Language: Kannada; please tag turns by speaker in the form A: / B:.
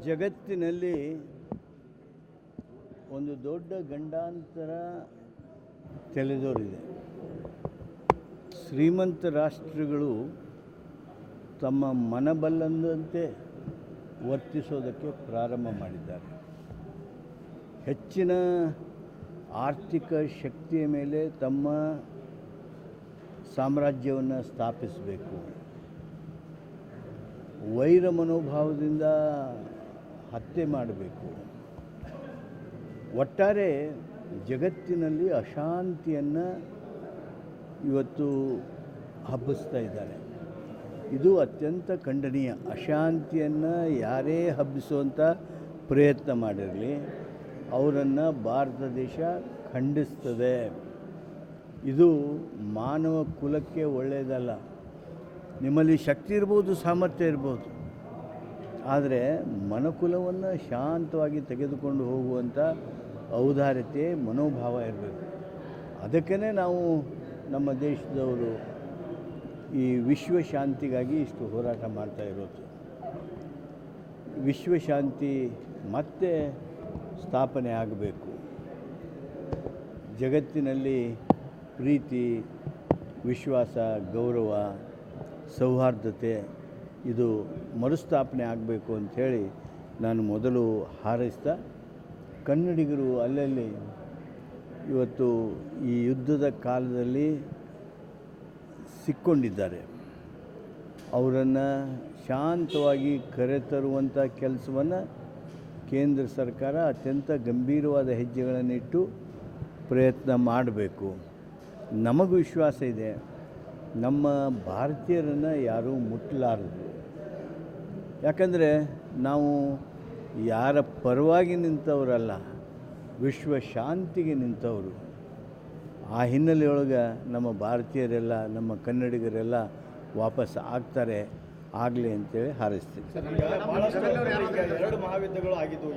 A: ಜಗತ್ತಿನಲ್ಲಿ ಒಂದು ದೊಡ್ಡ ಗಂಡಾಂತರ ತಲೆದೋರಿದೆ. ಶ್ರೀಮಂತ ರಾಷ್ಟ್ರಗಳು ತಮ್ಮ ಮನಬಲ್ಲಂದಂತೆ ವರ್ತಿಸೋದಕ್ಕೆ ಪ್ರಾರಂಭ ಮಾಡಿದ್ದಾರೆ. ಹೆಚ್ಚಿನ ಆರ್ಥಿಕ ಶಕ್ತಿಯ ಮೇಲೆ ತಮ್ಮ ಸಾಮ್ರಾಜ್ಯವನ್ನು ಸ್ಥಾಪಿಸಬೇಕು. ವೈರ ಮನೋಭಾವದಿಂದ ಹತ್ಯೆ ಮಾಡಬೇಕು. ಒಟ್ಟಾರೆ ಜಗತ್ತಿನಲ್ಲಿ ಅಶಾಂತಿಯನ್ನು ಇವತ್ತು ಹಬ್ಬಿಸ್ತಾ ಇದ್ದಾರೆ. ಇದು ಅತ್ಯಂತ ಖಂಡನೀಯ. ಅಶಾಂತಿಯನ್ನು ಯಾರೇ ಹಬ್ಬಿಸುವಂಥ ಪ್ರಯತ್ನ ಮಾಡಿರಲಿ ಅವರನ್ನು ಭಾರತ ದೇಶ ಖಂಡಿಸ್ತದೆ. ಇದು ಮಾನವ ಕುಲಕ್ಕೆ ಒಳ್ಳೆಯದಲ್ಲ. ನಿಮ್ಮಲ್ಲಿ ಶಕ್ತಿ ಇರ್ಬೋದು, ಸಾಮರ್ಥ್ಯ ಇರ್ಬೋದು, ಆದರೆ ಮನುಕುಲವನ್ನು ಶಾಂತವಾಗಿ ತೆಗೆದುಕೊಂಡು ಹೋಗುವಂಥ ಔದಾರ್ಯತೆ ಮನೋಭಾವ ಇರಬೇಕು. ಅದಕ್ಕೇ ನಾವು ನಮ್ಮ ದೇಶದವರು ಈ ವಿಶ್ವಶಾಂತಿಗಾಗಿ ಇಷ್ಟು ಹೋರಾಟ ಮಾಡ್ತಾ ಇರೋದು. ವಿಶ್ವಶಾಂತಿ ಮತ್ತೆ ಸ್ಥಾಪನೆ ಆಗಬೇಕು. ಜಗತ್ತಿನಲ್ಲಿ ಪ್ರೀತಿ, ವಿಶ್ವಾಸ, ಗೌರವ, ಸೌಹಾರ್ದತೆ ಇದು ಮರುಸ್ಥಾಪನೆ ಆಗಬೇಕು ಅಂಥೇಳಿ ನಾನು ಮೊದಲು ಹಾರೈಸ್ತಾ, ಕನ್ನಡಿಗರು ಅಲ್ಲಲ್ಲಿ ಇವತ್ತು ಈ ಯುದ್ಧದ ಕಾಲದಲ್ಲಿ ಸಿಕ್ಕೊಂಡಿದ್ದಾರೆ. ಅವರನ್ನು ಶಾಂತವಾಗಿ ಕರೆತರುವಂಥ ಕೆಲಸವನ್ನು ಕೇಂದ್ರ ಸರ್ಕಾರ ಅತ್ಯಂತ ಗಂಭೀರವಾದ ಹೆಜ್ಜೆಗಳನ್ನಿಟ್ಟು ಪ್ರಯತ್ನ ಮಾಡಬೇಕು. ನಮಗೂ ವಿಶ್ವಾಸ ಇದೆ, ನಮ್ಮ ಭಾರತೀಯರನ್ನು ಯಾರೂ ಮುಟ್ಟಲಾರದು. ಯಾಕಂದರೆ ನಾವು ಯಾರ ಪರವಾಗಿ ನಿಂತವರಲ್ಲ, ವಿಶ್ವ ಶಾಂತಿಗೆ ನಿಂತವರು. ಆ ಹಿನ್ನೆಲೆಯೊಳಗೆ ನಮ್ಮ ಭಾರತೀಯರೆಲ್ಲ, ನಮ್ಮ ಕನ್ನಡಿಗರೆಲ್ಲ ವಾಪಸ್ ಆಗ್ತಾರೆ, ಆಗಲಿ ಅಂತೇಳಿ ಹಾರೈಸ್ತೀವಿ.
B: ಭಾಳಷ್ಟು 2 ಮಹಾಯುದ್ಧಗಳು ಆಗಿದ್ದು.